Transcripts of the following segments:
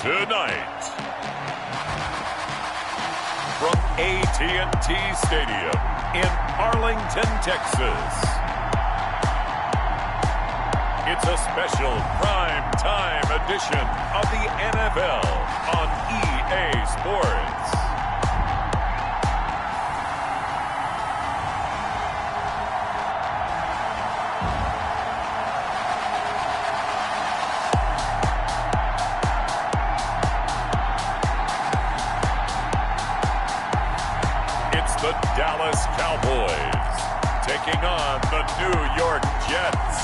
Tonight, from AT&T Stadium in Arlington, Texas, it's a special prime time edition of the NFL on EA Sports. The Dallas Cowboys taking on the New York Jets.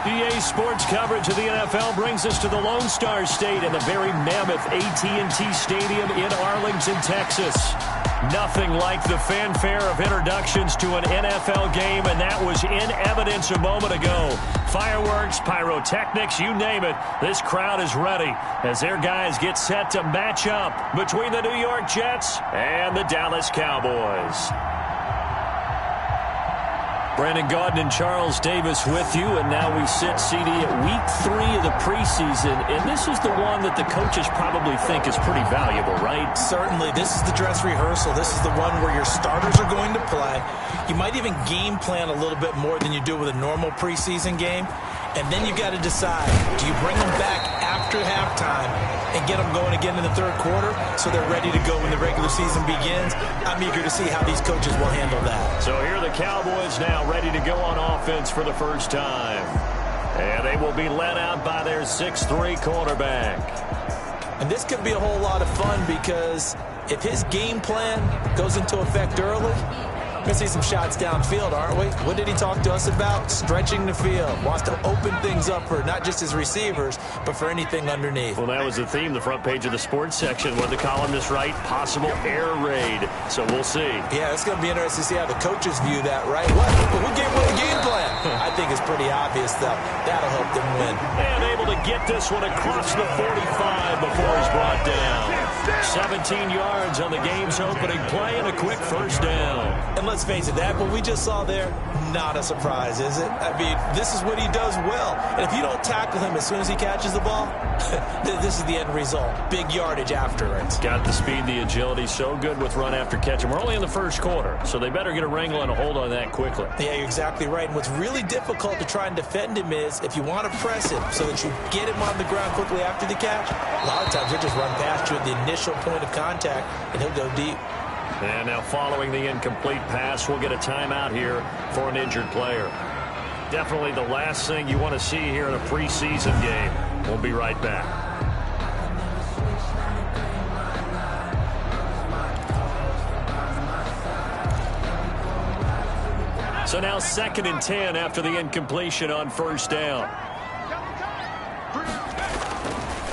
EA Sports coverage of the NFL brings us to the Lone Star State in the very mammoth AT&T Stadium in Arlington, Texas. Nothing like the fanfare of introductions to an NFL game, and that was in evidence a moment ago. Fireworks, pyrotechnics, you name it, this crowd is ready as their guys get set to match up between the New York Jets and the Dallas Cowboys. Brandon Gaudin and Charles Davis with you, and now we sit, CD, at week 3 of the preseason, and this is the one that the coaches probably think is pretty valuable, right? Certainly. This is the dress rehearsal. This is the one where your starters are going to play. You might even game plan a little bit more than you do with a normal preseason game, and then you got to decide, do you bring them back after halftime and get them going again in the third quarter so they're ready to go when the regular season begins? I'm eager to see how these coaches will handle that. So here are the Cowboys now ready to go on offense for the first time. And they will be led out by their 6'3" quarterback. And this could be a whole lot of fun because if his game plan goes into effect early, we're going to see some shots downfield, aren't we? What did he talk to us about? Stretching the field. Wants to open things up for not just his receivers, but for anything underneath. Well, that was the theme, the front page of the sports section, where the columnist write possible air raid. So we'll see. Yeah, it's going to be interesting to see how the coaches view that, right? Who gave away the game plan? I think it's pretty obvious, though. That'll help them win. And able to get this one across the 45 before he's brought down. 17 yards on the game's opening play and a quick first down. And let's face it, that what we just saw there, not a surprise, is it? I mean, this is what he does well. And if you don't tackle him as soon as he catches the ball, this is the end result. Big yardage afterwards. Got the speed, the agility, so good with run after catch. And we're only in the first quarter, so they better get a wrangle and a hold on that quickly. Yeah, you're exactly right. And what's really difficult to try and defend him is if you want to press him so that you get him on the ground quickly after the catch, a lot of times he'll just run past you at the initial point of contact, and he'll go deep. And now following the incomplete pass, we'll get a timeout here for an injured player. Definitely the last thing you want to see here in a preseason game. We'll be right back. So now 2nd and 10 after the incompletion on first down.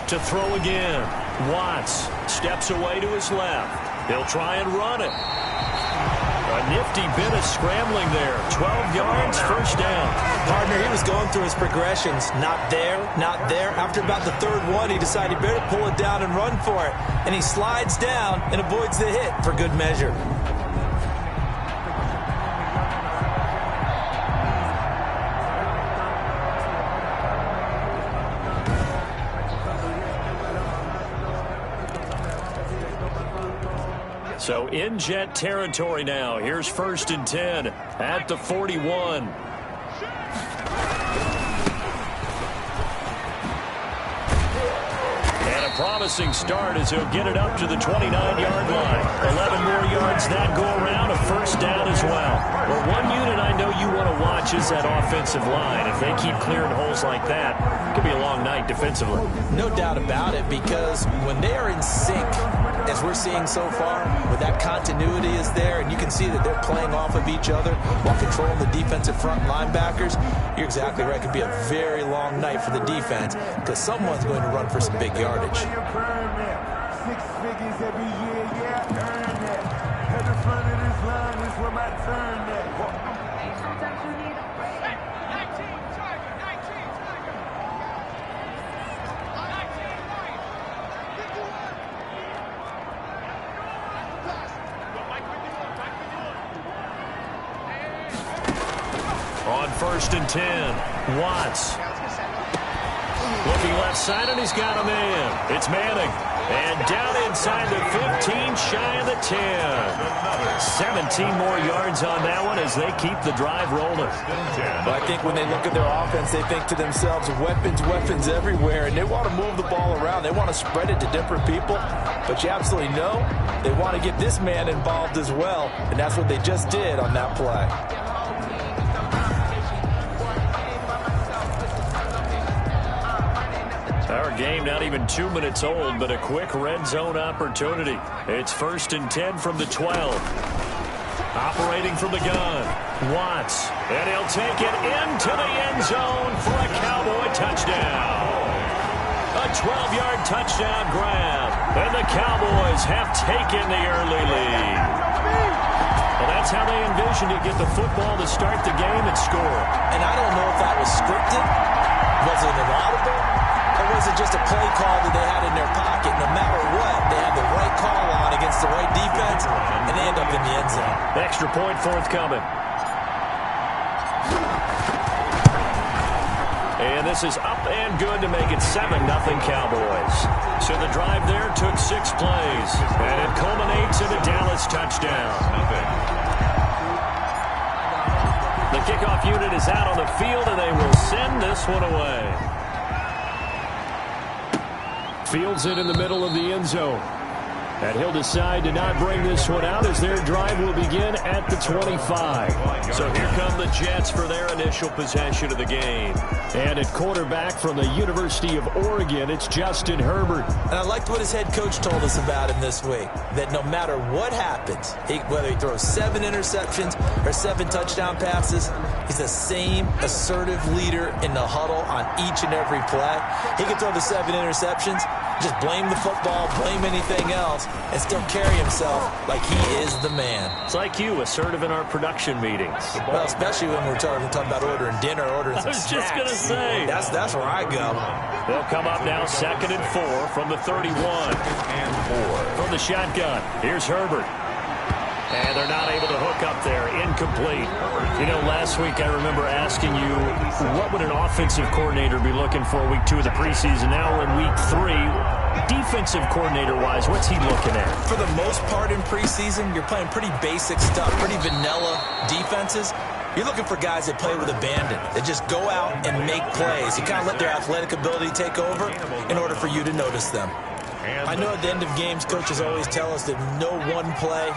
To throw again. Watts steps away to his left. He'll try and run it. A nifty bit of scrambling there. 12 yards, first down. Partner, he was going through his progressions. Not there, not there. After about the third one, he decided he better pull it down and run for it. And he slides down and avoids the hit for good measure. So in Jet territory now. Here's 1st and 10 at the 41. And a promising start as he'll get it up to the 29-yard line. 11 more yards that go around, a first down as well. Well, one unit I know you want to watch is that offensive line. If they keep clearing holes like that, it could be a long night defensively. No doubt about it, because when they are in sync, as we're seeing so far, where that continuity is there, and you can see that they're playing off of each other while controlling the defensive front linebackers, you're exactly right. It could be a very long night for the defense because someone's going to run for some big yardage. 6 figures every year, yeah, earn that. At the front of this line is where my turn at. On 1st and 10, Watts Looking left side, and he's got a man. It's Manning. And down inside the 15, shy of the 10. 17 more yards on that one as they keep the drive rolling. But I think when they look at their offense, they think to themselves, weapons, weapons everywhere, and they want to move the ball around. They want to spread it to different people. But you absolutely know they want to get this man involved as well, and that's what they just did on that play. Our game not even 2 minutes old, but a quick red zone opportunity. It's 1st and 10 from the 12. Operating from the gun, Watts. And he'll take it into the end zone for a Cowboy touchdown. A 12-yard touchdown grab. And the Cowboys have taken the early lead. Well, that's how they envisioned it. Get the football to start the game and score. And I don't know if that was scripted. Was it an audible? Or was it just a play call that they had in their pocket? No matter what, they had the right call on against the right defense, and they end up in the end zone. Extra point forthcoming. And this is up and good to make it 7-0 Cowboys. So the drive there took 6 plays, and it culminates in a Dallas touchdown. The kickoff unit is out on the field, and they will send this one away. Fields it in the middle of the end zone. And he'll decide to not bring this one out as their drive will begin at the 25. So here come the Jets for their initial possession of the game. And at quarterback from the University of Oregon, it's Justin Herbert. And I liked what his head coach told us about him this week, that no matter what happens, whether he throws 7 interceptions or 7 touchdown passes, he's the same assertive leader in the huddle on each and every play. He can throw the 7 interceptions, just blame the football, blame anything else, and still carry himself like he is the man. It's like you, assertive in our production meetings. Well, especially when we're talking about ordering dinner, ordering some snacks. I was just going to say. That's where I go. They'll come up now 2nd and 4 from the 31. From the shotgun, here's Herbert. And they're not able to hook up there. Incomplete. You know, last week I remember asking you, what would an offensive coordinator be looking for week 2 of the preseason? Now we're in week 3. Defensive coordinator-wise, what's he looking at? For the most part in preseason, you're playing pretty basic stuff, pretty vanilla defenses. You're looking for guys that play with abandon, that just go out and make plays. You kind of let their athletic ability take over in order for you to notice them. I know at the end of games, coaches always tell us that no one play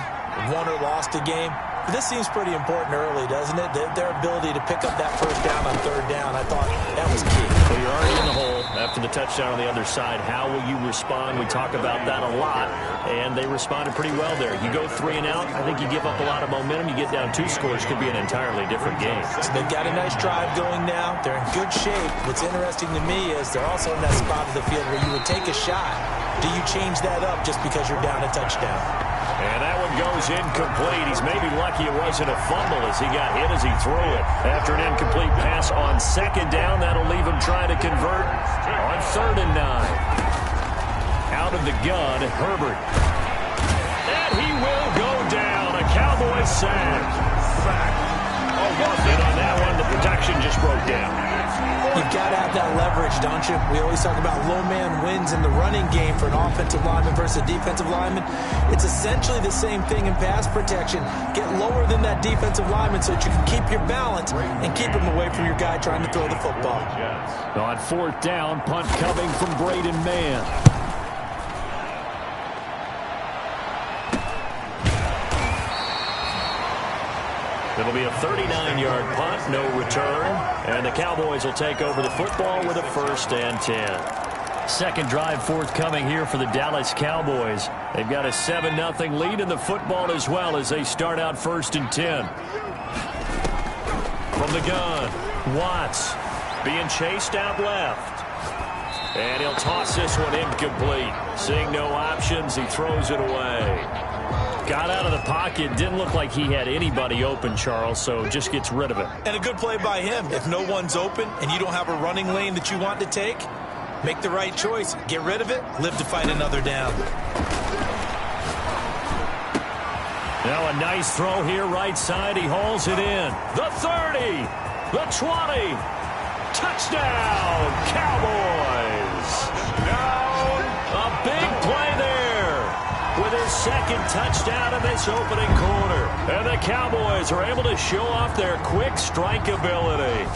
won or lost a game. But this seems pretty important early, doesn't it? Their ability to pick up that first down on 3rd down, I thought that was key. Well, you're already in the hole after the touchdown on the other side. How will you respond? We talk about that a lot, and they responded pretty well there. You go 3 and out, I think you give up a lot of momentum. You get down 2 scores, could be an entirely different game. So they've got a nice drive going now. They're in good shape. What's interesting to me is they're also in that spot of the field where you would take a shot. Do you change that up just because you're down a touchdown? And that one goes incomplete. He's maybe lucky it wasn't a fumble as he got hit as he threw it. After an incomplete pass on 2nd down, that'll leave him trying to convert on 3rd and 9. Out of the gun, Herbert. And he will go down. A Cowboys sack. And on that one, the protection just broke down. You've got to have that leverage, don't you? We always talk about low man wins in the running game for an offensive lineman versus a defensive lineman. It's essentially the same thing in pass protection. Get lower than that defensive lineman so that you can keep your balance and keep him away from your guy trying to throw the football. On 4th down, punt coming from Braden Mann. It'll be a 39-yard punt, no return, and the Cowboys will take over the football with a 1st and 10. Second drive forthcoming here for the Dallas Cowboys. They've got a 7-0 lead in the football as well as they start out 1st and 10. From the gun, Watts being chased out left. And he'll toss this one incomplete. Seeing no options, he throws it away. Got out of the pocket. Didn't look like he had anybody open, Charles, so just gets rid of it. And a good play by him. If no one's open and you don't have a running lane that you want to take, make the right choice. Get rid of it. Live to fight another down. Now a nice throw here right side. He hauls it in. The 30. The 20. Touchdown, Cowboys! A big play there with his second touchdown in this opening quarter. And the Cowboys are able to show off their quick strike ability.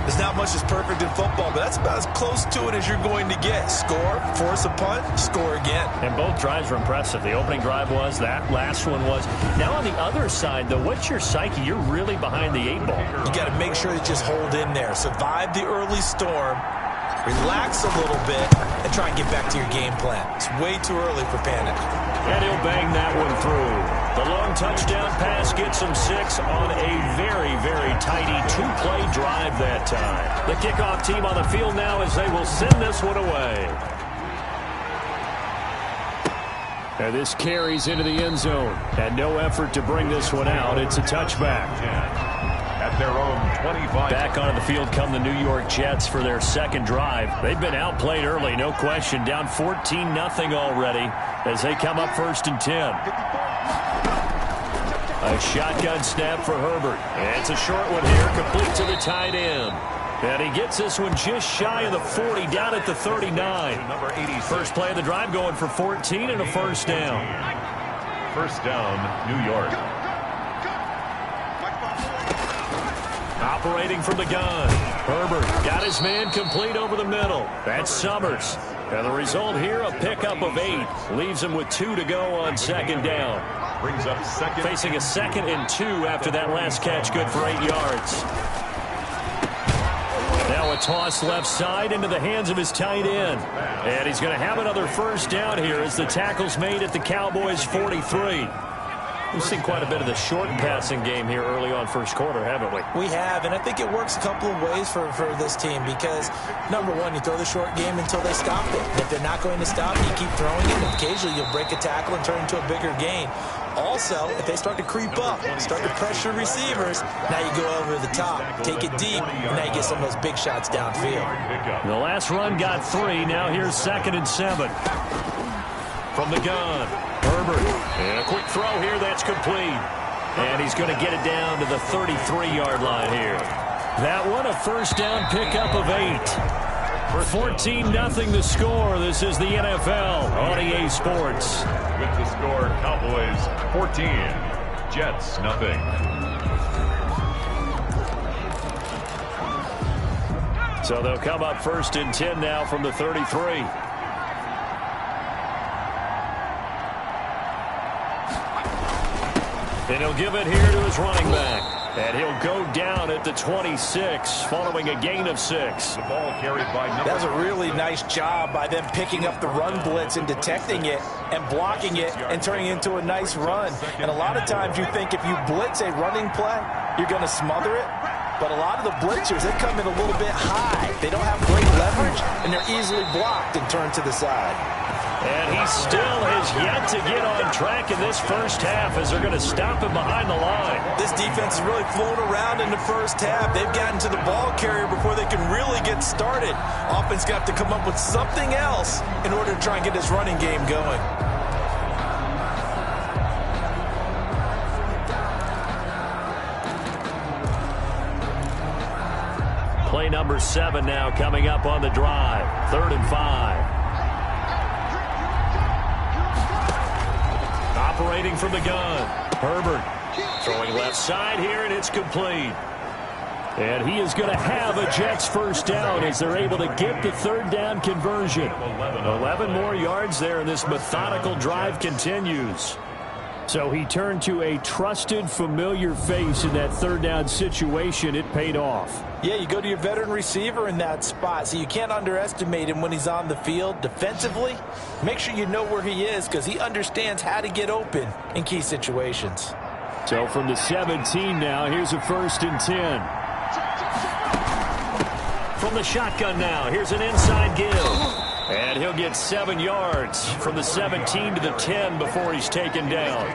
There's not much that's perfect in football, but that's about as close to it as you're going to get. Score, force a punt, score again. And both drives were impressive. The opening drive was, that last one was. Now on the other side, though, what's your psyche? You're really behind the 8 ball. You got to make sure you just hold in there. Survive the early storm, relax a little bit, and try and get back to your game plan. It's way too early for panic. And he'll bang that one through. The long touchdown pass gets him 6 on a very, very tidy 2-play drive that time. The kickoff team on the field now as they will send this one away. And this carries into the end zone. And no effort to bring this one out. It's a touchback. At their own 25. Back onto the field come the New York Jets for their second drive. They've been outplayed early, no question. Down 14-0 already as they come up 1st and 10. A shotgun snap for Herbert. And it's a short one here, complete to the tight end. And he gets this one just shy of the 40, down at the 39. Number 86. First play of the drive going for 14 and a first down. First down, New York. Operating from the gun. Herbert got his man complete over the middle. That's Summers. And the result here, a pickup of 8. Leaves him with 2 to go on second down. Brings up second. Facing a 2nd and 2 after that last catch, good for 8 yards. Now a toss left side into the hands of his tight end. And he's going to have another first down here as the tackle's made at the Cowboys' 43. We've seen quite a bit of the short passing game here early on first quarter, haven't we? We have, and I think it works a couple of ways for this team because, number one, you throw the short game until they stop it. And if they're not going to stop it, you keep throwing it, and occasionally you'll break a tackle and turn into a bigger gain. Also, if they start to creep up, start to pressure receivers, now you go over the top, take it deep, and now you get some of those big shots downfield. The last run got 3. Now here's 2nd and 7. From the gun, Herbert. And a quick throw here, that's complete. And he's going to get it down to the 33-yard line here. That one, a first down pickup of 8. 14-0 the score. This is the NFL on EA Sports. With the score, Cowboys 14, Jets nothing. So they'll come up 1st and 10 now from the 33. And he'll give it here to his running back. And he'll go down at the 26 following a gain of 6. The ball carried by number. That was a really nice job by them picking up the run blitz and detecting it and blocking it and turning it into a nice run. And a lot of times you think if you blitz a running play, you're going to smother it. But a lot of the blitzers, they come in a little bit high. They don't have great leverage, and they're easily blocked and turned to the side. And he still has yet to get on track in this first half as they're going to stop him behind the line. This defense has really flown around in the first half. They've gotten to the ball carrier before they can really get started. Offense got to come up with something else in order to try and get this running game going. Play number 7 now coming up on the drive. 3rd and 5. Operating from the gun. Herbert throwing left side here, and it's complete. And he is going to have a Jets first down as they're able to get the 3rd down conversion. 11 more yards there, and this methodical drive continues. So he turned to a trusted, familiar face in that 3rd down situation. It paid off. Yeah, you go to your veteran receiver in that spot, so you can't underestimate him when he's on the field. Defensively, make sure you know where he is because he understands how to get open in key situations. So from the 17 now, here's a 1st and 10. From the shotgun now, here's an inside give. And he'll get 7 yards from the 17 to the 10 before he's taken down.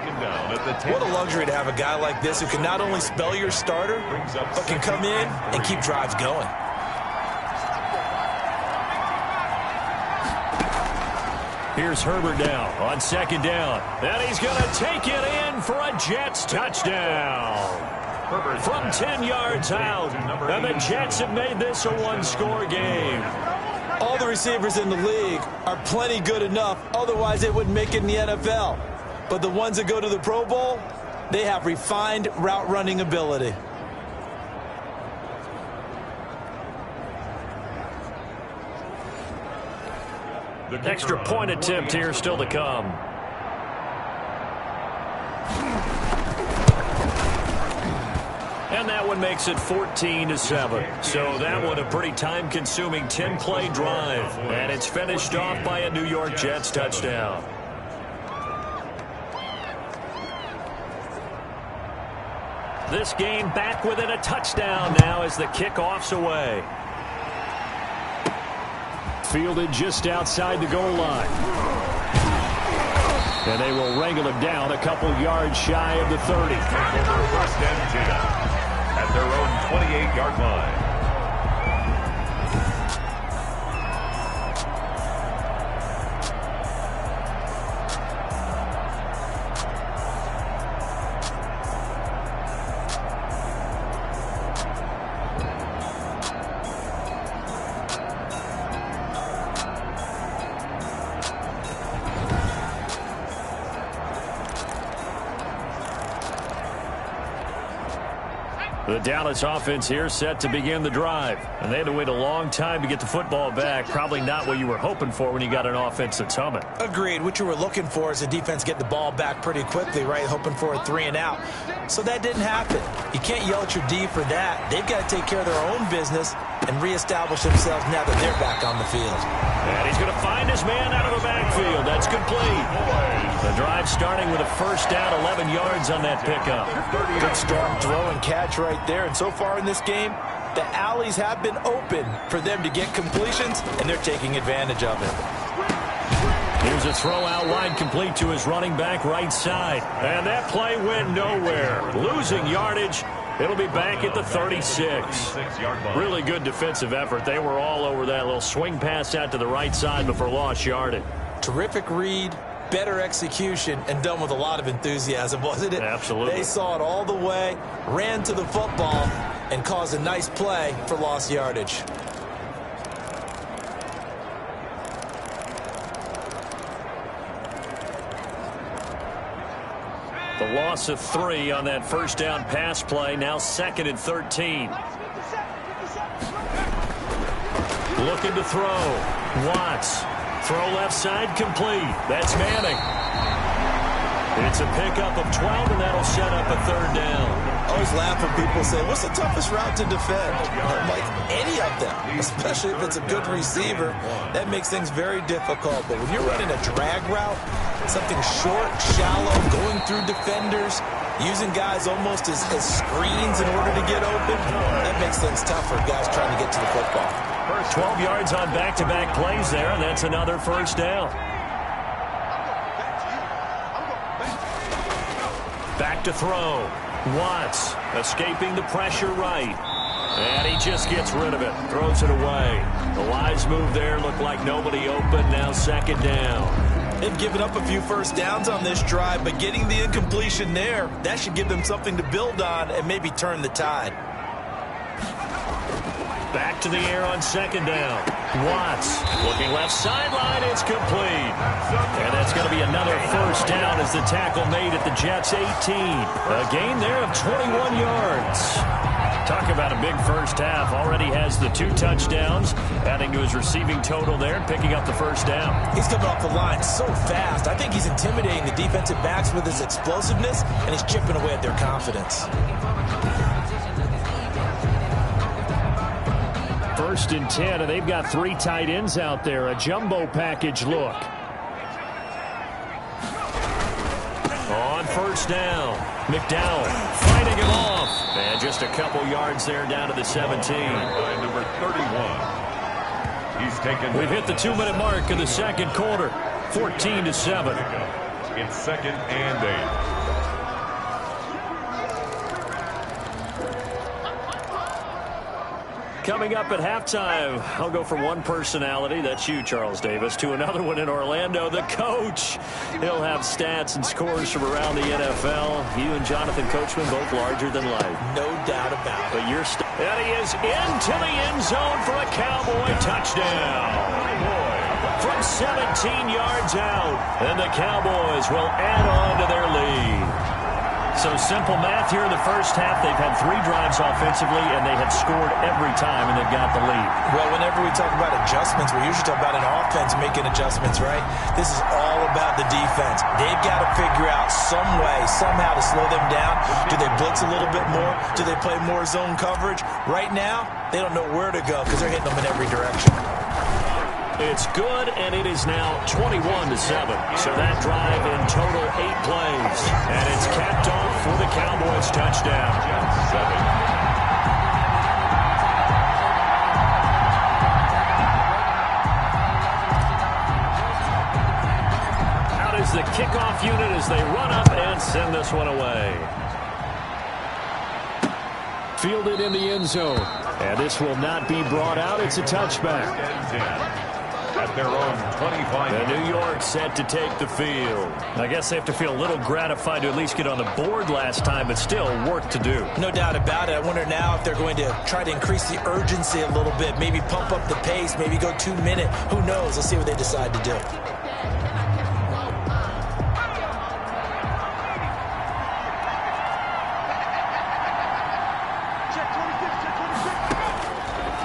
What a luxury to have a guy like this who can not only spell your starter, but can come in and keep drives going. Here's Herbert now on 2nd down. And he's going to take it in for a Jets touchdown. from 10 yards out. And the Jets have made this a one-score game. All the receivers in the league are plenty good enough. Otherwise, they wouldn't make it in the NFL. But the ones that go to the Pro Bowl, they have refined route running ability. Extra point attempt here still to come. And that one makes it 14-7. So that one a pretty time-consuming 10-play drive. And it's finished off by a New York Jets touchdown. This game back within a touchdown now as the kickoff's away. Fielded just outside the goal line. And they will wrangle him down a couple yards shy of the 30. First and 10 at their own 28-yard line. The Dallas offense here set to begin the drive. And they had to wait a long time to get the football back. Probably not what you were hoping for when you got an offense that's humming. Agreed. What you were looking for is the defense get the ball back pretty quickly, right? Hoping for a 3 and out. So that didn't happen. You can't yell at your D for that. They've got to take care of their own business and reestablish themselves now that they're back on the field. And he's going to find his man out of the backfield. That's complete. The drive starting with a first down, 11 yards on that pickup. Good strong throw and catch right there. And so far in this game, the alleys have been open for them to get completions, and they're taking advantage of it. Here's a throw out wide complete to his running back right side. And that play went nowhere. Losing yardage. It'll be back at the 36. Really good defensive effort. They were all over that little swing pass out to the right side before lost yardage. Terrific read, better execution, and done with a lot of enthusiasm, wasn't it? Absolutely. They saw it all the way, ran to the football, and caused a nice play for lost yardage. The loss of 3 on that first down pass play. Now 2nd and 13. Looking to throw. Watts. Throw left side complete. That's Manning. It's a pickup of 12, and that'll set up a 3rd down. I always laugh when people say, what's the toughest route to defend? I'm like, any of them, especially if it's a good receiver. That makes things very difficult. But when you're running a drag route, something short, shallow, going through defenders, using guys almost as screens in order to get open, that makes things tough for guys trying to get to the football. 12 yards on back-to-back plays there, and that's another first down. Back to throw. Watts escaping the pressure right. And he just gets rid of it. Throws it away. The wise move there. Looked like nobody open. Now 2nd down. They've given up a few first downs on this drive, but getting the incompletion there, that should give them something to build on and maybe turn the tide. Back to the air on 2nd down. Watts looking left sideline. It's complete. And that's going to be another first down as the tackle made at the Jets' 18. A gain there of 21 yards. Talk about a big first half. Already has the 2 touchdowns, adding to his receiving total there and picking up the first down. He's coming off the line so fast. I think he's intimidating the defensive backs with his explosiveness, and he's chipping away at their confidence. 1st and 10, and they've got 3 tight ends out there. A jumbo package look. On first down, McDowell fighting him off. And just a couple yards there down to the 17. Number 31. He's taken. We've hit the 2-minute mark in the 2nd quarter. 14-7. It's 2nd and 8. Coming up at halftime, I'll go from one personality, that's you, Charles Davis, to another one in Orlando, the coach. He'll have stats and scores from around the NFL. You and Jonathan Coachman both larger than life. No doubt about it. But you're and he is into the end zone for a Cowboy touchdown. From 17 yards out, and the Cowboys will add on to their lead. So simple math here in the first half. They've had 3 drives offensively, and they have scored every time, and they've got the lead. Well, whenever we talk about adjustments, we usually talk about an offense making adjustments, right? This is all about the defense. They've got to figure out some way, somehow to slow them down. Do they blitz a little bit more? Do they play more zone coverage? Right now, they don't know where to go because they're hitting them in every direction. It's good, and it is now 21-7. So that drive in total 8 plays. And it's capped off for the Cowboys touchdown. Out is the kickoff unit as they run up and send this one away. Fielded in the end zone. And this will not be brought out. It's a touchback. At their own 25. The New York set to take the field. I guess they have to feel a little gratified to at least get on the board last time, but still work to do. No doubt about it. I wonder now if they're going to try to increase the urgency a little bit, maybe pump up the pace, maybe go 2-minute. Who knows? Let's see what they decide to do.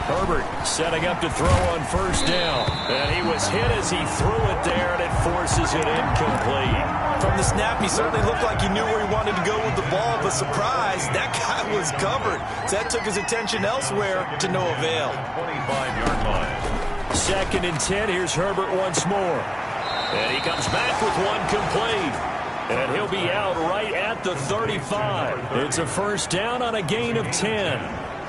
Herbert setting up to throw on first down. And he was hit as he threw it there, and it forces it incomplete. From the snap, he certainly looked like he knew where he wanted to go with the ball, but surprise, that guy was covered. So that took his attention elsewhere to no avail. 25-yard line. 2nd and 10. Here's Herbert once more. And he comes back with one complete. And he'll be out right at the 35. It's a first down on a gain of 10.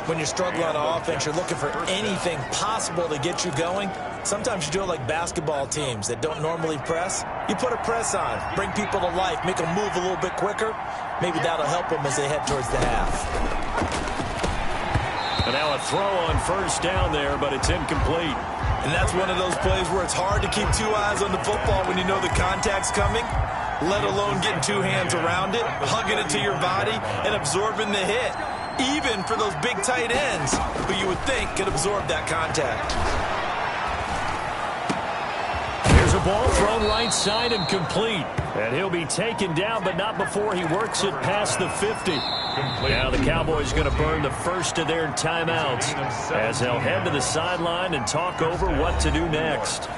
When you're struggling on offense, you're looking for anything possible to get you going. Sometimes you do it like basketball teams that don't normally press. You put a press on, bring people to life, make them move a little bit quicker. Maybe that'll help them as they head towards the half. And now a throw on first down there, but it's incomplete. And that's one of those plays where it's hard to keep 2 eyes on the football when you know the contact's coming, let alone getting 2 hands around it, hugging it to your body, and absorbing the hit. Even for those big tight ends who you would think could absorb that contact. Here's a ball thrown right side and complete. And he'll be taken down, but not before he works it past the 50. Now the Cowboys going to burn the first of their timeouts as they'll head to the sideline and talk over what to do next.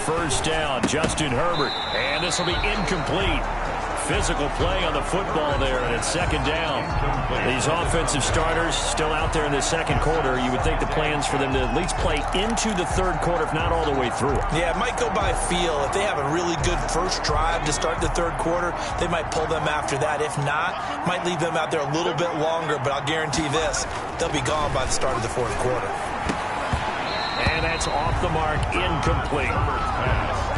First down, Justin Herbert. And this will be incomplete. Physical play on the football there, and it's 2nd down. These offensive starters still out there in the 2nd quarter. You would think the plans for them to at least play into the 3rd quarter, if not all the way through. Yeah, it might go by feel. If they have a really good first drive to start the 3rd quarter, they might pull them after that. If not, might leave them out there a little bit longer, but I'll guarantee this, they'll be gone by the start of the 4th quarter. And that's off the mark, incomplete.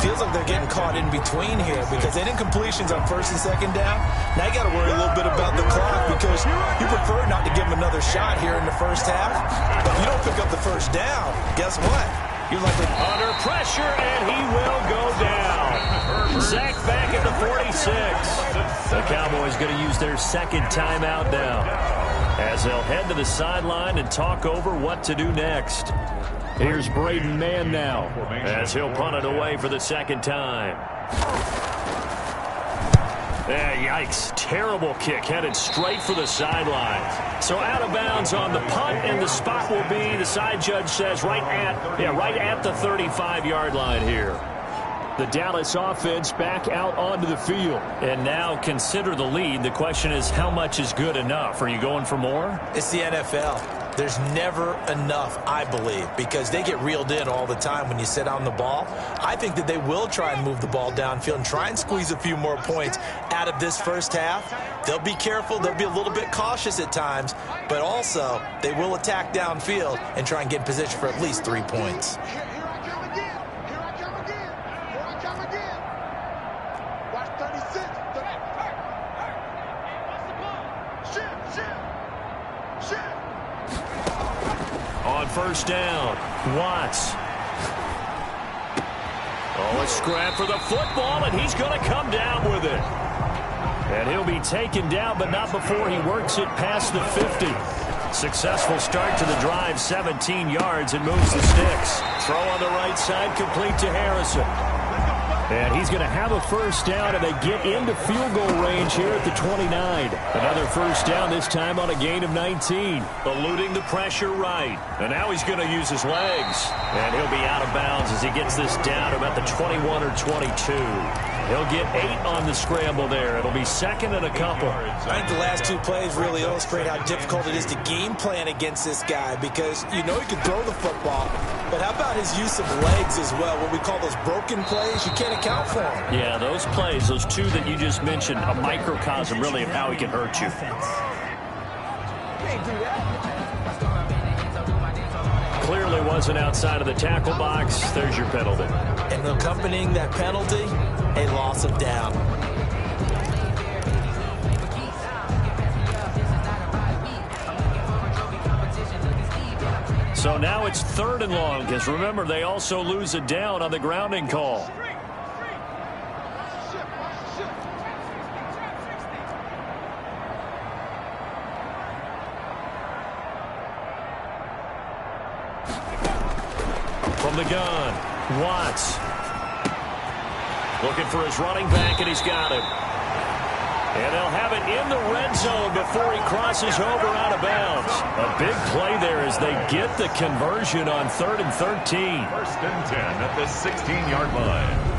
Feels like they're getting caught in between here because they did completions on 1st and 2nd down. Now you got to worry a little bit about the clock because you prefer not to give them another shot here in the first half. But if you don't pick up the first down, guess what? You're likely under pressure, and he will go down. Sacked back at the 46. The Cowboys going to use their 2nd timeout now as they'll head to the sideline and talk over what to do next. Here's Braden Mann now as he'll punt it away for the 2nd time. Yikes. Terrible kick headed straight for the sideline. So out of bounds on the punt, and the spot will be, the side judge says, right at the 35-yard line here. The Dallas offense back out onto the field. And now consider the lead. The question is, how much is good enough? Are you going for more? It's the NFL. There's never enough, I believe, because they get reeled in all the time when you sit on the ball. I think that they will try and move the ball downfield and try and squeeze a few more points out of this first half. They'll be careful. They'll be a little bit cautious at times, but also they will attack downfield and try and get in position for at least 3 points. first down. Watts. Oh, a scrap for the football, and he's going to come down with it. And he'll be taken down, but not before he works it past the 50. Successful start to the drive, 17 yards, and moves the sticks. Throw on the right side, complete to Harrison. And he's going to have a first down, and they get into field goal range here at the 29. Another first down, this time on a gain of 19. Eluding the pressure right. And now he's going to use his legs. And he'll be out of bounds as he gets this down about the 21 or 22. He'll get 8 on the scramble there. It'll be second and a couple. I think the last 2 plays really illustrate how difficult it is to game plan against this guy, because you know he can throw the football, but how about his use of legs as well? What we call those broken plays, you can't account for them. Yeah, those plays, those 2 that you just mentioned, a microcosm really of how he can hurt you. Clearly wasn't outside of the tackle box. There's your penalty. And accompanying that penalty, a loss of down. So now it's 3rd and long, because remember, they also lose a down on the grounding call. From the gun, Watts. Looking for his running back, and he's got him. And they'll have it in the red zone before he crosses over out of bounds. A big play there as they get the conversion on 3rd and 13. 1st and 10 at the 16-yard line.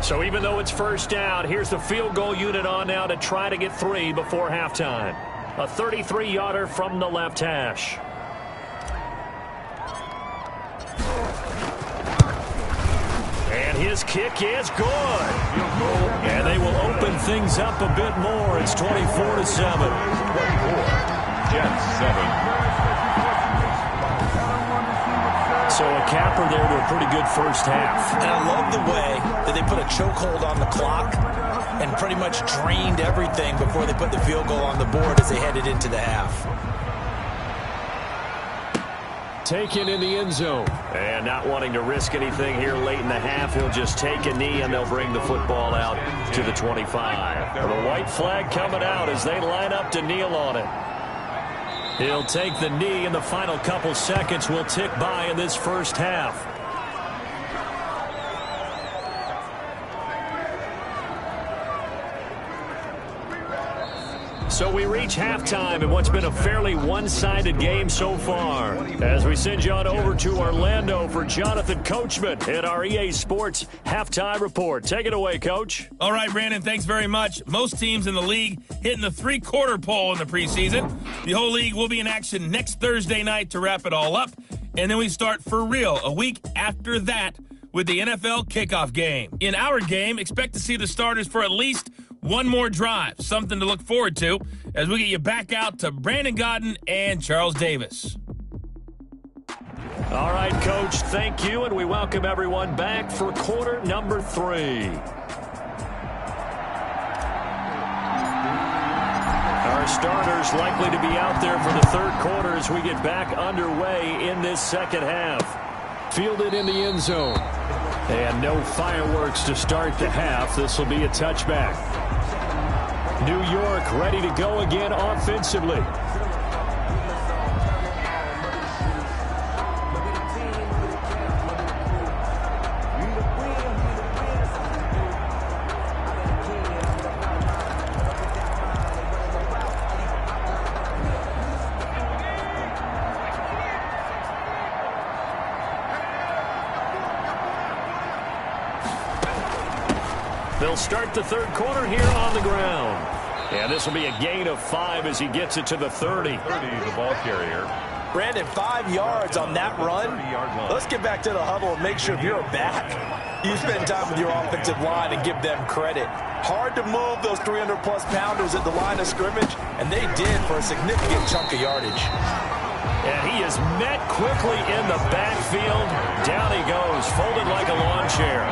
So even though it's first down, here's the field goal unit on now to try to get 3 before halftime. A 33-yarder from the left hash. And his kick is good. And they will open things up a bit more. It's 24-7. 24. Jets 7. So a capper there to a pretty good first half. And I love the way that they put a chokehold on the clock and pretty much drained everything before they put the field goal on the board as they headed into the half. Taken in the end zone. And not wanting to risk anything here late in the half, he'll just take a knee and they'll bring the football out to the 25. The white flag coming out as they line up to kneel on it. He'll take the knee, and the final couple seconds will tick by in this first half. So we reach halftime in what's been a fairly one-sided game so far. As we send you on over to Orlando for Jonathan Coachman at our EA Sports Halftime Report. Take it away, Coach. All right, Brandon, thanks very much. Most teams in the league hitting the three-quarter pole in the preseason. The whole league will be in action next Thursday night to wrap it all up. And then we start for real a week after that with the NFL kickoff game. In our game, expect to see the starters for at least one more drive, something to look forward to as we get you back out to Brandon Godden and Charles Davis. All right, Coach, thank you, and we welcome everyone back for quarter number 3. Our starters likely to be out there for the third quarter as we get back underway in this second half. Fielded in the end zone. And no fireworks to start the half. This will be a touchback. New York ready to go again offensively. They'll start the third quarter here on the ground. And this will be a gain of 5 as he gets it to the 30. 30, the ball carrier. Brandon, 5 yards on that run. Let's get back to the huddle and make sure if you're back, you spend time with your offensive line and give them credit. Hard to move those 300-plus pounders at the line of scrimmage, and they did for a significant chunk of yardage. And he is met quickly in the backfield. Down he goes, folded like a lawn chair.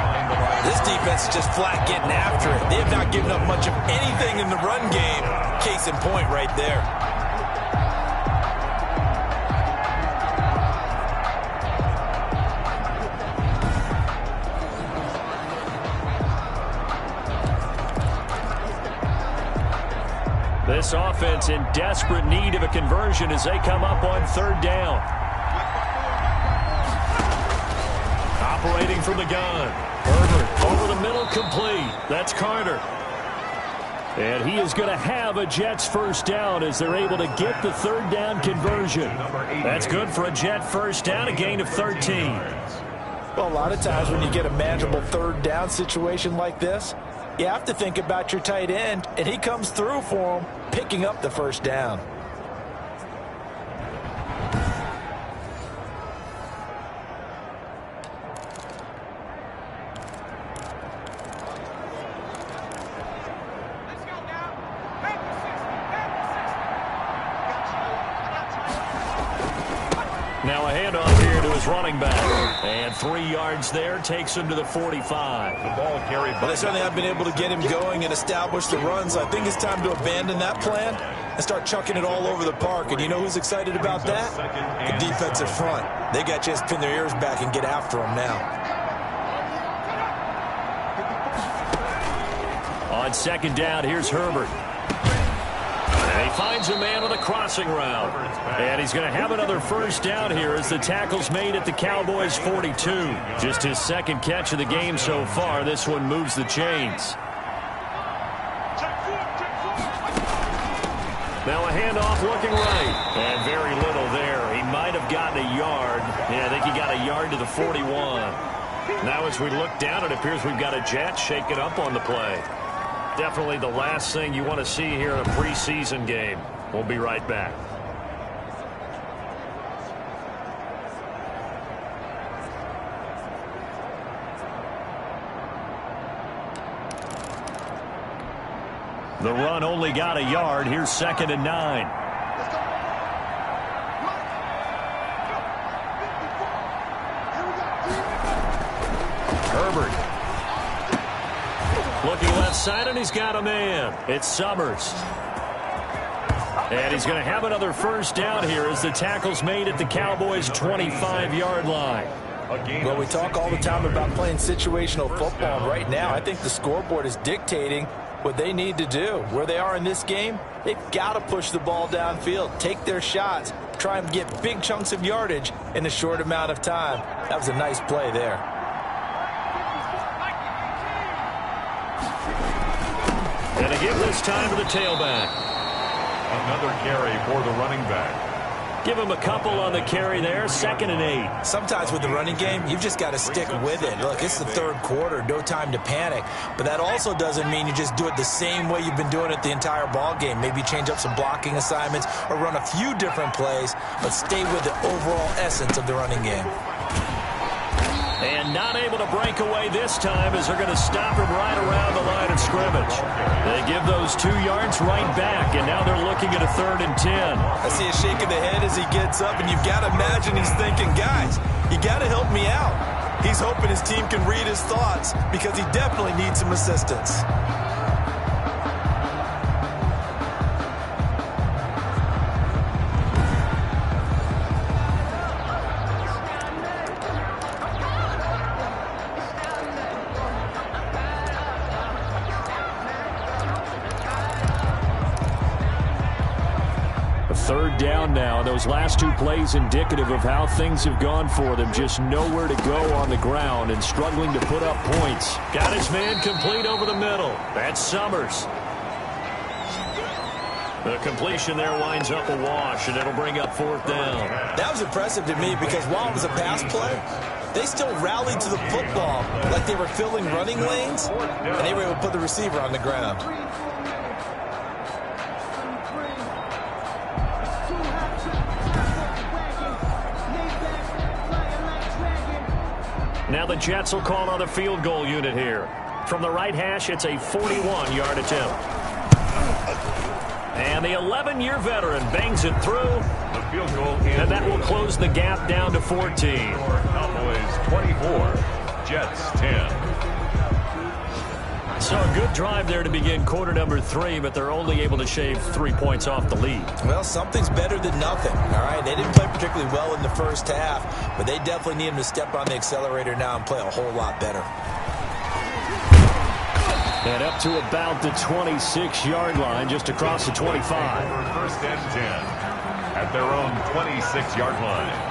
This defense is just flat getting after it. They have not given up much of anything in the run game. Case in point right there. This offense in desperate need of a conversion as they come up on 3rd down. Operating from the gun. Herbert over the middle, complete. That's Carter. And he is going to have a Jets first down as they're able to get the 3rd down conversion. That's good for a Jet first down, a gain of 13. Well, a lot of times when you get a manageable 3rd down situation like this, you have to think about your tight end, and he comes through for him, picking up the first down. Now a handoff here to his running back. And 3 yards there takes him to the 45. The ball carried. But they certainly have been able to get him going and establish the runs. I think it's time to abandon that plan and start chucking it all over the park. And you know who's excited about that? The defensive front. They got a chance to pin their ears back and get after him now. On 2nd down, here's Herbert. And he finds a man on the crossing route. And he's going to have another first down here as the tackle's made at the Cowboys 42. Just his 2nd catch of the game so far. This one moves the chains. Now a handoff looking right. And very little there. He might have gotten a yard. Yeah, I think he got a yard to the 41. Now as we look down, it appears we've got a Jet shaking up on the play. Definitely the last thing you want to see here in a preseason game. We'll be right back. The run only got a yard. Here's 2nd and 9. Herbert. Looking left side, and he's got a man. It's Summers. And he's going to have another first down here as the tackle's made at the Cowboys' 25-yard line. Well, we talk all the time about playing situational football. And right now, I think the scoreboard is dictating what they need to do. Where they are in this game, they've got to push the ball downfield, take their shots, try and get big chunks of yardage in a short amount of time. That was a nice play there. And to give this time to the tailback. Another carry for the running back. Give him a couple on the carry there. 2nd and 8. Sometimes with the running game, you've just got to stick with it. Look, it's the 3rd quarter, no time to panic. But that also doesn't mean you just do it the same way you've been doing it the entire ball game. Maybe change up some blocking assignments or run a few different plays, but stay with the overall essence of the running game. And not able to break away this time as they're going to stop him right around the line of scrimmage. They give those 2 yards right back, and now they're looking at a 3rd and 10. I see a shake of the head as he gets up, and you've got to imagine he's thinking, guys, you got to help me out. He's hoping his team can read his thoughts because he definitely needs some assistance. Third down now. Those last 2 plays indicative of how things have gone for them. Just nowhere to go on the ground and struggling to put up points. Got his man complete over the middle. That's Summers. The completion there winds up a wash, and it'll bring up 4th down. That was impressive to me because while it was a pass play, they still rallied to the football like they were filling running lanes, and they were able to put the receiver on the ground. Now the Jets will call on the field goal unit here. From the right hash, it's a 41-yard attempt. And the 11-year veteran bangs it through. The field goal, and that will close the gap down to 14. Cowboys 24, Jets 10. So a good drive there to begin quarter number 3, but they're only able to shave 3 points off the lead. Well, something's better than nothing, all right? They didn't play particularly well in the first half, but they definitely need him to step on the accelerator now and play a whole lot better. And up to about the 26-yard line, just across the 25. First and 10 at their own 26-yard line.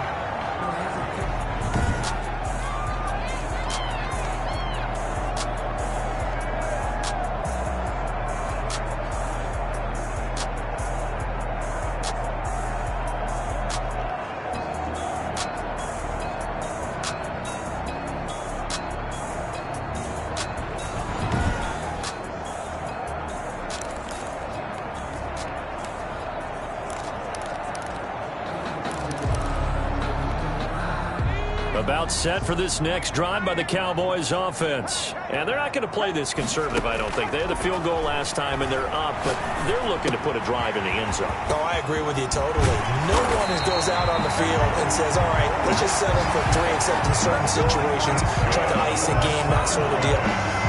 About set for this next drive by the Cowboys offense. And they're not going to play this conservative, I don't think. They had the field goal last time, and they're up, but they're looking to put a drive in the end zone. Oh, I agree with you totally. No one goes out on the field and says, all right, let's just settle for 3, except in certain situations, try to ice a game, that sort of deal.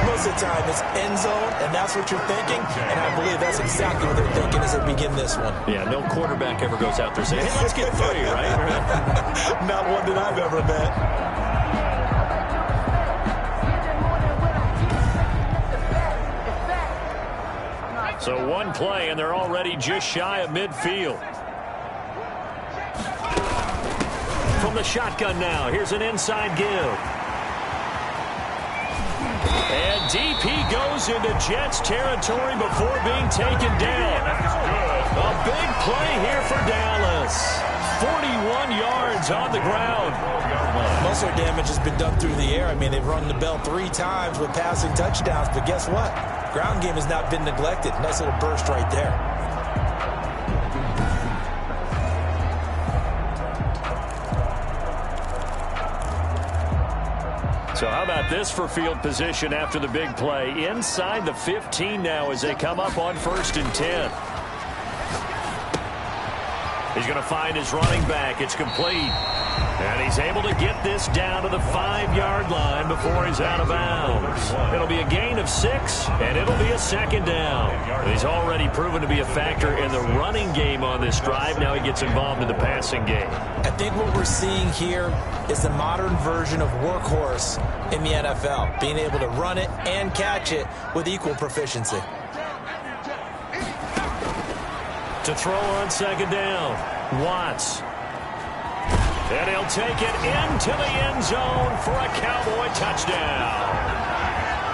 Most of the time, it's end zone, and that's what you're thinking, and I believe that's exactly what they're thinking as they begin this one. Yeah, no quarterback ever goes out there saying, hey, let's get 3, right? Not one that I've ever met. So one play, and they're already just shy of midfield. From the shotgun now, here's an inside give. And deep he goes into Jets territory before being taken down. A big play here for Dallas. 41 yards on the ground. Most of their damage has been done through the air. I mean, they've rung the bell 3 times with passing touchdowns, but guess what? Ground game has not been neglected. Nice little burst right there. So how about this for field position after the big play? Inside the 15 now as they come up on 1st and 10. He's going to find his running back. It's complete. And he's able to get this down to the 5-yard line before he's out of bounds. It'll be a gain of 6, and it'll be a 2nd down. And he's already proven to be a factor in the running game on this drive. Now he gets involved in the passing game. I think what we're seeing here is the modern version of workhorse in the NFL, being able to run it and catch it with equal proficiency. To throw on 2nd down, Watts. And he'll take it into the end zone for a Cowboy touchdown.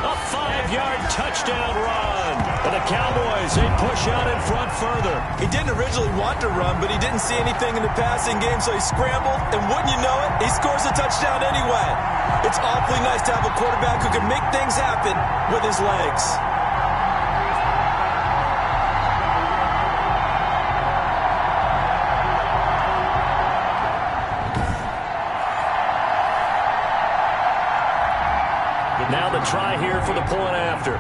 A 5-yard touchdown run. And the Cowboys, they push out in front further. He didn't originally want to run, but he didn't see anything in the passing game, so he scrambled. And wouldn't you know it, he scores a touchdown anyway. It's awfully nice to have a quarterback who can make things happen with his legs. Now the try here for the point after.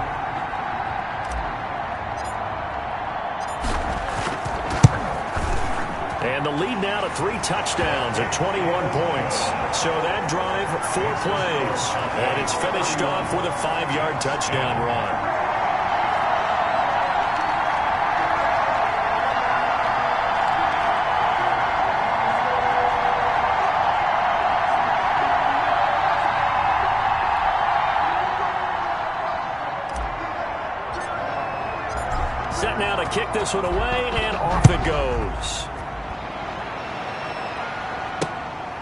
And the lead now to 3 touchdowns and 21 points. So that drive, 4 plays. And it's finished off with a 5-yard touchdown run. Set now to kick this one away, and off it goes.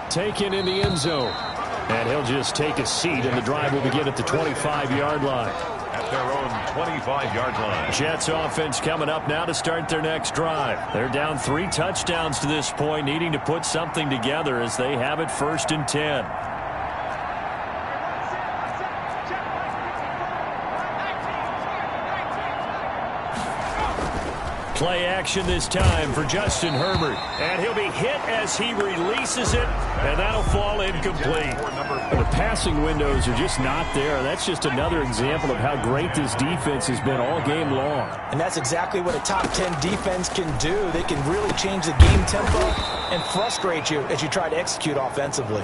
Taken in the end zone. And he'll just take a seat, and the drive will begin at the 25-yard line. At their own 25-yard line. Jets offense coming up now to start their next drive. They're down 3 touchdowns to this point, needing to put something together as they have it 1st and 10. Play action this time for Justin Herbert. And he'll be hit as he releases it, and that'll fall incomplete. The passing windows are just not there. That's just another example of how great this defense has been all game long. And that's exactly what a top 10 defense can do. They can really change the game tempo and frustrate you as you try to execute offensively.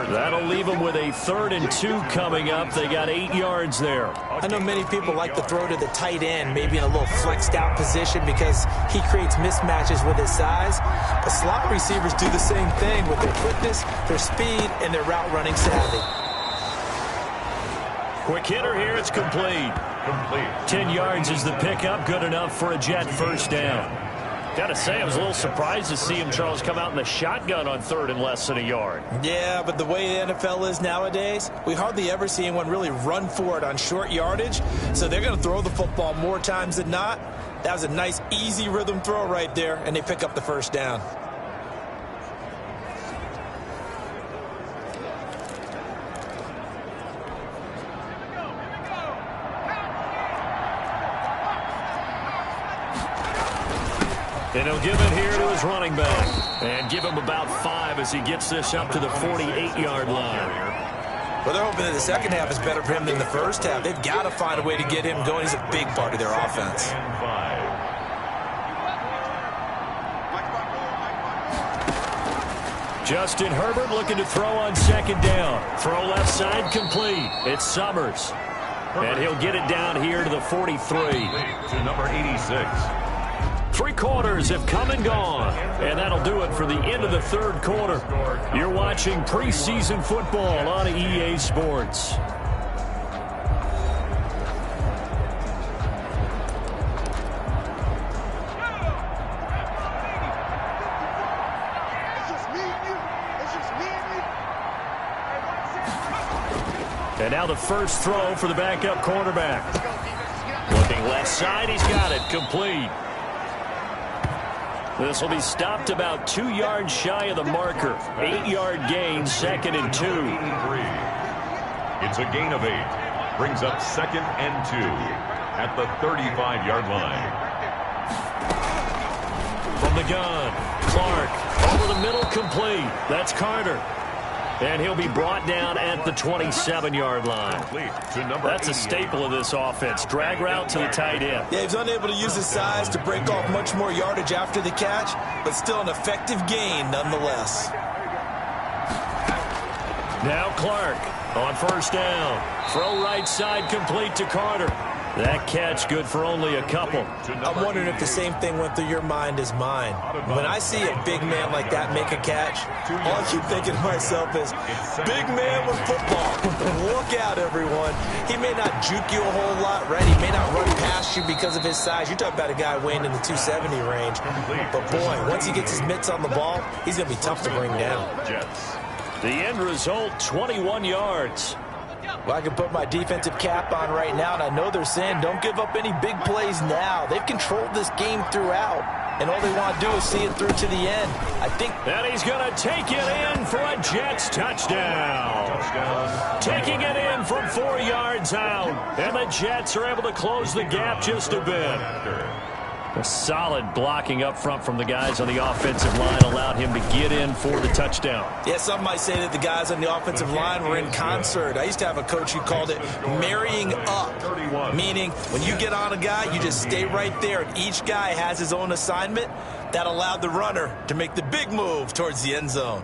That'll leave them with a 3rd and 2 coming up. They got 8 yards there. I know many people like to throw to the tight end, maybe in a little flexed out position because he creates mismatches with his size. But slot receivers do the same thing with their quickness, their speed, and their route running savvy. Quick hitter here. It's complete. 10 yards is the pickup. Good enough for a Jet first down. Got to say, I was a little surprised to see him, Charles, come out in the shotgun on 3rd and less than a yard. Yeah, but the way the NFL is nowadays, we hardly ever see anyone really run for it on short yardage. So they're going to throw the football more times than not. That was a nice, easy rhythm throw right there, and they pick up the first down. And he'll give it here to his running back. And give him about 5 as he gets this up to the 48-yard line. Well, they're hoping that the second half is better for him than the first half. They've got to find a way to get him going. He's a big part of their offense. Justin Herbert looking to throw on 2nd down. Throw left side complete. It's Summers. And he'll get it down here to the 43. To number 86. 3 quarters have come and gone. And that'll do it for the end of the 3rd quarter. You're watching preseason football on EA Sports. And now the first throw for the backup quarterback. Looking left side, he's got it, complete. This will be stopped about 2 yards shy of the marker. 8-yard gain, 2nd and 2. It's a gain of 8. Brings up 2nd and 2 at the 35-yard line. From the gun, Clark over the middle, complete. That's Carter. And he'll be brought down at the 27-yard line. That's a staple of this offense. Drag route to the tight end. Yeah, he's unable to use his size to break off much more yardage after the catch, but still an effective gain nonetheless. Now Clark on 1st down. Throw right side complete to Carter. That catch good for only a couple. I'm wondering if the same thing went through your mind as mine. When I see a big man like that make a catch, all I keep thinking to myself is, big man with football. Look out, everyone. He may not juke you a whole lot, right? He may not run past you because of his size. You're talking about a guy weighing in the 270 range. But, boy, once he gets his mitts on the ball, he's going to be tough to bring down. The end result, 21 yards. Well, I can put my defensive cap on right now, and I know they're saying don't give up any big plays now. They've controlled this game throughout, and all they want to do is see it through to the end. I think. And he's going to take it in for a Jets touchdown. Taking it in from 4 yards out, and the Jets are able to close the gap just a bit. A solid blocking up front from the guys on the offensive line allowed him to get in for the touchdown. Yeah, some might say that the guys on the offensive line were in concert. I used to have a coach who called it marrying up, meaning when you get on a guy, you just stay right there, and each guy has his own assignment. That allowed the runner to make the big move towards the end zone.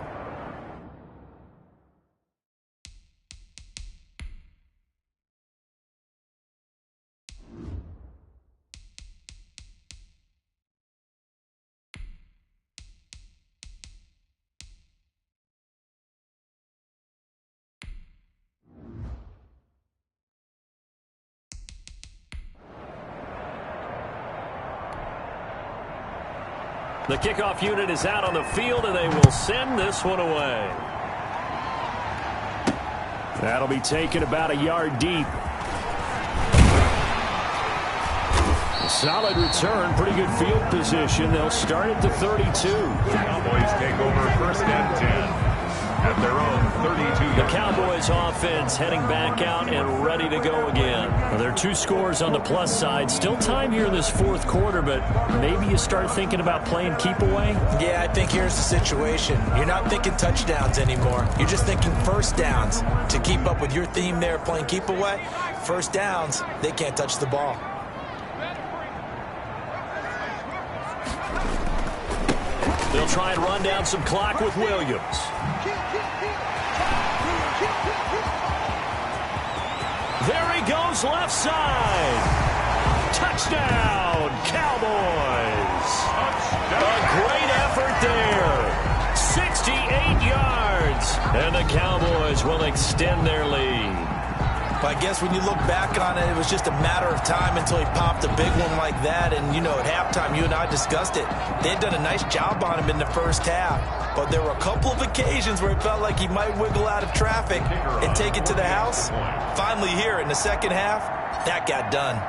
The kickoff unit is out on the field, and they will send this one away. That'll be taken about a yard deep. A solid return, pretty good field position. They'll start at the 32. The Cowboys take over 1st and 10 at their own The Cowboys offense heading back out and ready to go again. Well, there are 2 scores on the plus side. Still time here in this fourth quarter, but maybe you start thinking about playing keep away? Yeah, I think here's the situation. You're not thinking touchdowns anymore. You're just thinking first downs. To keep up with your theme there, playing keep away, first downs, they can't touch the ball. They'll try and run down some clock with Williams. There he goes, left side. Touchdown, Cowboys. A great effort there. 68 yards. And the Cowboys will extend their lead. But I guess when you look back on it, it was just a matter of time until he popped a big one like that. And, you know, at halftime, you and I discussed it. They had done a nice job on him in the first half. But there were a couple of occasions where it felt like he might wiggle out of traffic and take it to the house. Finally here in the second half, that got done.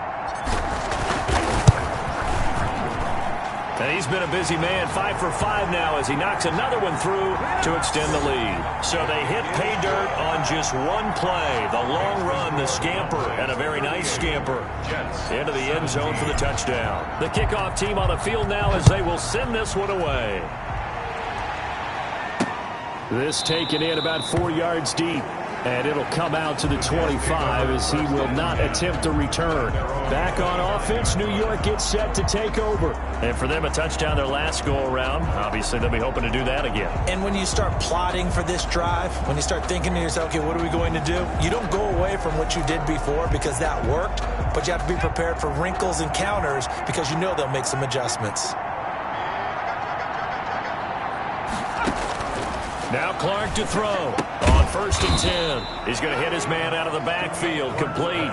And he's been a busy man, 5 for 5 now as he knocks another one through to extend the lead. So they hit pay dirt on just one play. The long run, the scamper, and a very nice scamper into the end zone for the touchdown. The kickoff team on the field now as they will send this one away. This taken in about 4 yards deep. And it'll come out to the 25 as he will not attempt a return. Back on offense, New York gets set to take over. And for them, a touchdown their last go-around. Obviously, they'll be hoping to do that again. And when you start plotting for this drive, when you start thinking to yourself, okay, what are we going to do? You don't go away from what you did before because that worked, but you have to be prepared for wrinkles and counters because you know they'll make some adjustments. Now Clark to throw on 1st and 10. He's going to hit his man out of the backfield, complete.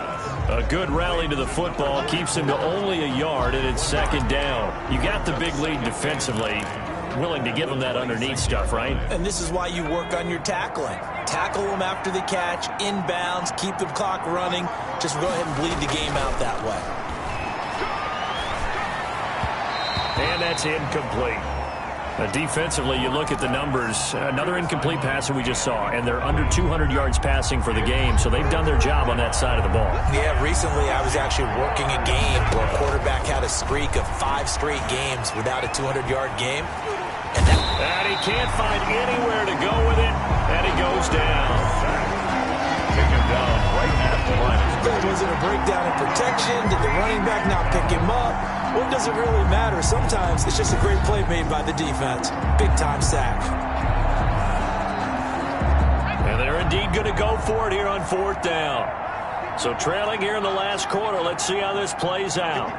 A good rally to the football keeps him to only a yard, and it's 2nd down. You got the big lead defensively, willing to give him that underneath stuff, right? And this is why you work on your tackling. Tackle them after the catch, inbounds, keep the clock running. Just go ahead and bleed the game out that way. And that's incomplete. Defensively, you look at the numbers. Another incomplete pass that we just saw, and they're under 200 yards passing for the game, so they've done their job on that side of the ball. Yeah, recently I was actually working a game where a quarterback had a streak of 5 straight games without a 200-yard game. And he can't find anywhere to go with it, and he goes down. Pick him down right at the line. Was it a breakdown in protection? Did the running back not pick him up? What does it really matter? Sometimes it's just a great play made by the defense. Big-time sack. And they're indeed going to go for it here on 4th down. So trailing here in the last quarter. Let's see how this plays out.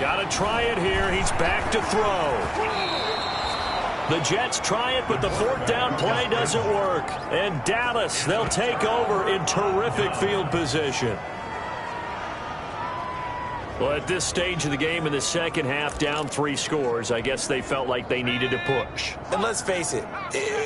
Got to try it here. He's back to throw. The Jets try it, but the 4th down play doesn't work. And Dallas, they'll take over in terrific field position. Well, at this stage of the game in the second half, down 3 scores, I guess they felt like they needed to push. And let's face it,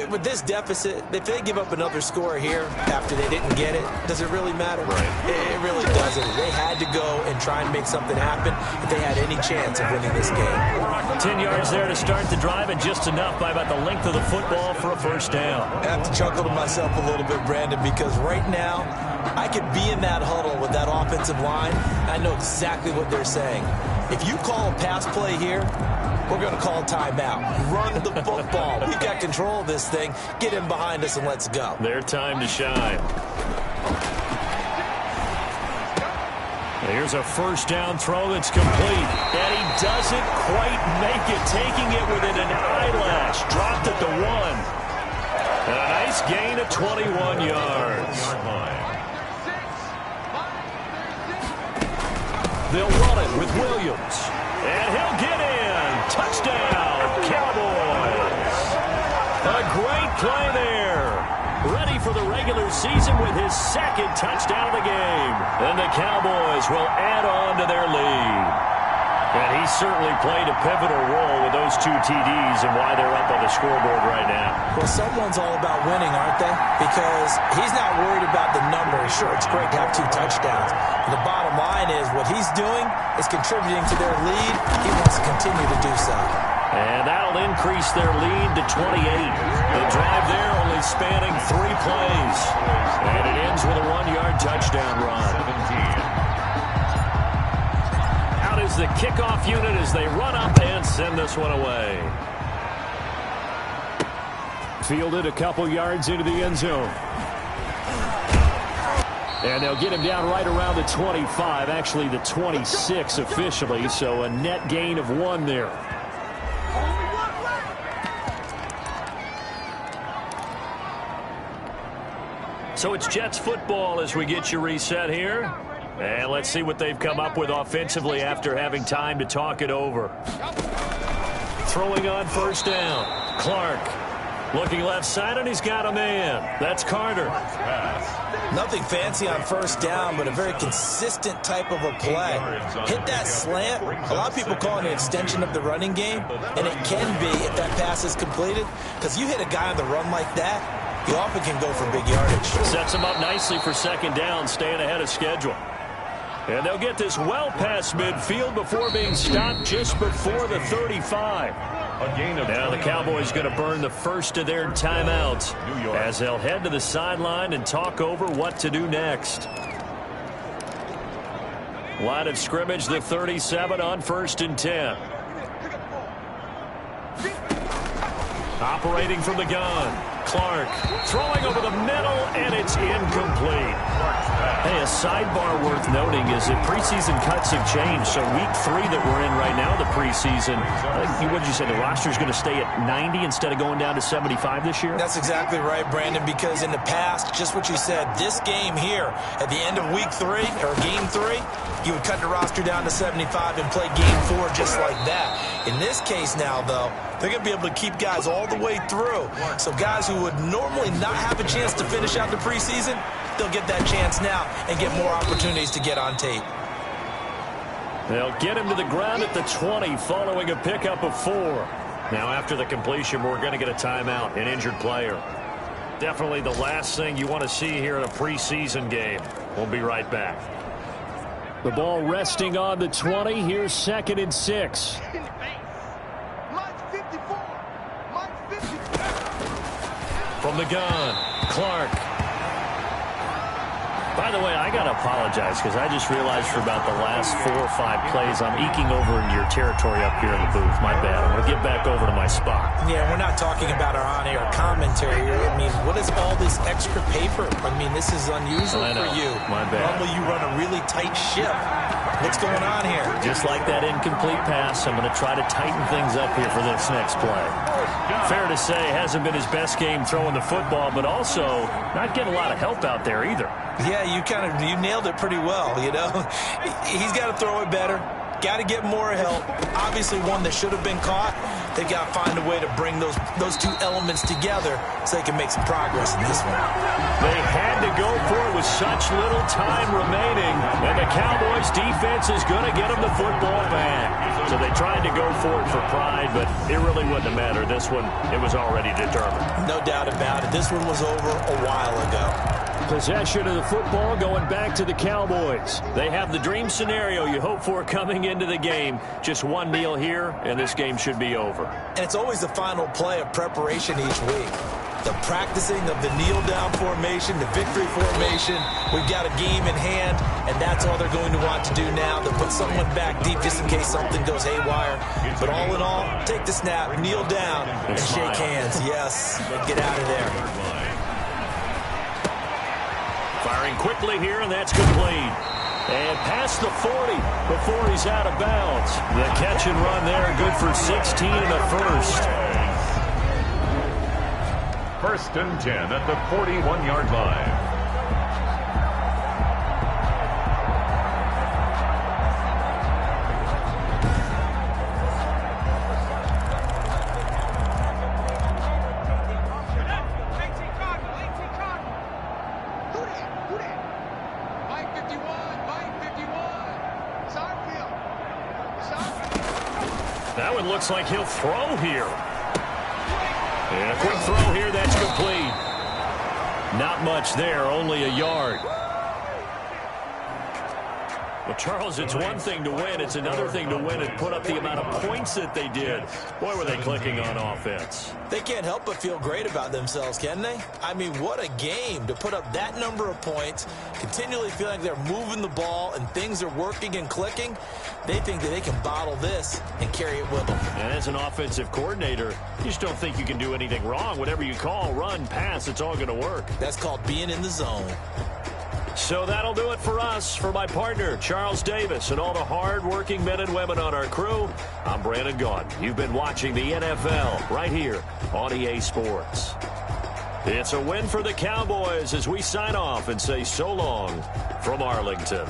with this deficit, if they give up another score here after they didn't get it, does it really matter? Right. It really doesn't. They had to go and try and make something happen if they had any chance of winning this game. 10 yards there to start the drive, and just enough by about the length of the football for a 1st down. I have to chuckle to myself a little bit, Brandon, because right now, I could be in that huddle with that offensive line. I know exactly what they're saying. If you call a pass play here, we're going to call a timeout. Run the football. We've got control of this thing. Get in behind us and let's go. Their time to shine. Here's a 1st down throw that's complete. And he doesn't quite make it, taking it within an eyelash. Dropped at the 1. And a nice gain of 21 yards. They'll run it with Williams. And he'll get in. Touchdown, Cowboys. A great play there. Ready for the regular season with his 2nd touchdown of the game. And the Cowboys will add on to their lead. And he certainly played a pivotal role with those 2 TDs and why they're up on the scoreboard right now. Well, someone's all about winning, aren't they? Because he's not worried about the numbers. Sure, it's great to have 2 touchdowns. But the bottom line is what he's doing is contributing to their lead. He wants to continue to do so. And that'll increase their lead to 28. The drive there only spanning 3 plays. And it ends with a 1-yard touchdown run. Out is the kickoff unit as they run up and send this one away. Fielded a couple yards into the end zone. And they'll get him down right around the 25, actually the 26 officially, so a net gain of 1 there. So it's Jets football as we get you reset here. And let's see what they've come up with offensively after having time to talk it over. Throwing on first down. Clark looking left side, and he's got a man. That's Carter. Nothing fancy on first down, but a very consistent type of a play. Hit that slant. A lot of people call it an extension of the running game, and it can be if that pass is completed, because you hit a guy on the run like that, you often can go for big yardage. Sets him up nicely for second down, staying ahead of schedule. And they'll get this well past midfield before being stopped just before the 35. Now the Cowboys going to burn the first of their timeouts as they'll head to the sideline and talk over what to do next. Line of scrimmage, the 37 on 1st and 10. Operating from the gun. Clark throwing over the middle, and it's incomplete. Hey, a sidebar worth noting is that preseason cuts have changed. So week 3 that we're in right now, the preseason, what did you say, the roster's going to stay at 90 instead of going down to 75 this year? That's exactly right, Brandon, because in the past, just what you said, this game here, at the end of week 3, or game 3, you would cut the roster down to 75 and play game 4 just like that. In this case now, though, they're going to be able to keep guys all the way through. So guys who would normally not have a chance to finish out the preseason, they'll get that chance now and get more opportunities to get on tape. They'll get him to the ground at the 20 following a pickup of 4. Now after the completion, we're going to get a timeout, an injured player. Definitely the last thing you want to see here in a preseason game. We'll be right back. The ball resting on the 20. Here's 2nd and 6. From the gun, Clark. By the way, I got to apologize because I just realized for about the last 4 or 5 plays I'm eking over into your territory up here in the booth. My bad. I'm going to get back over to my spot. Yeah, we're not talking about our on-air commentary here. I mean, what is all this extra paper? I mean, this is unusual for you. My bad. Normally you run a really tight ship. What's going on here? Just like that incomplete pass, I'm going to try to tighten things up here for this next play. Fair to say, hasn't been his best game throwing the football, but also not getting a lot of help out there either. Yeah, you nailed it pretty well, you know. He's got to throw it better. Got to get more help. Obviously one that should have been caught. They've got to find a way to bring those 2 elements together so they can make some progress in this one. They had to go for it with such little time remaining, and the Cowboys defense is going to get them the football back. So they tried to go for it for pride, but it really wouldn't have mattered. This one, it was already determined. No doubt about it. This one was over a while ago. Possession of the football going back to the Cowboys. They have the dream scenario you hope for coming into the game. Just one kneel here, and this game should be over. And it's always the final play of preparation each week. The practicing of the kneel-down formation, the victory formation. We've got a game in hand, and that's all they're going to want to do now. They'll put someone back deep just in case something goes haywire. But all in all, take the snap, kneel down, and shake hands. Yes, get out of there. Firing quickly here, and that's complete. And past the 40 before he's out of bounds. The catch and run there, good for 16 and a first. 1st and 10 at the 41-yard line. That one looks like he'll throw here. And a quick throw here, that's complete. Not much there, only a yard. Well, Charles, it's one thing to win. It's another thing to win and put up the amount of points that they did. Boy, were they clicking on offense. They can't help but feel great about themselves, can they? I mean, what a game to put up that number of points, continually feel like they're moving the ball and things are working and clicking. They think that they can bottle this and carry it with them. And as an offensive coordinator, you just don't think you can do anything wrong. Whatever you call, run, pass, it's all going to work. That's called being in the zone. So that'll do it for us. For my partner, Charles Davis, and all the hard-working men and women on our crew, I'm Brandon Gaudin. You've been watching the NFL right here on EA Sports. It's a win for the Cowboys as we sign off and say so long from Arlington.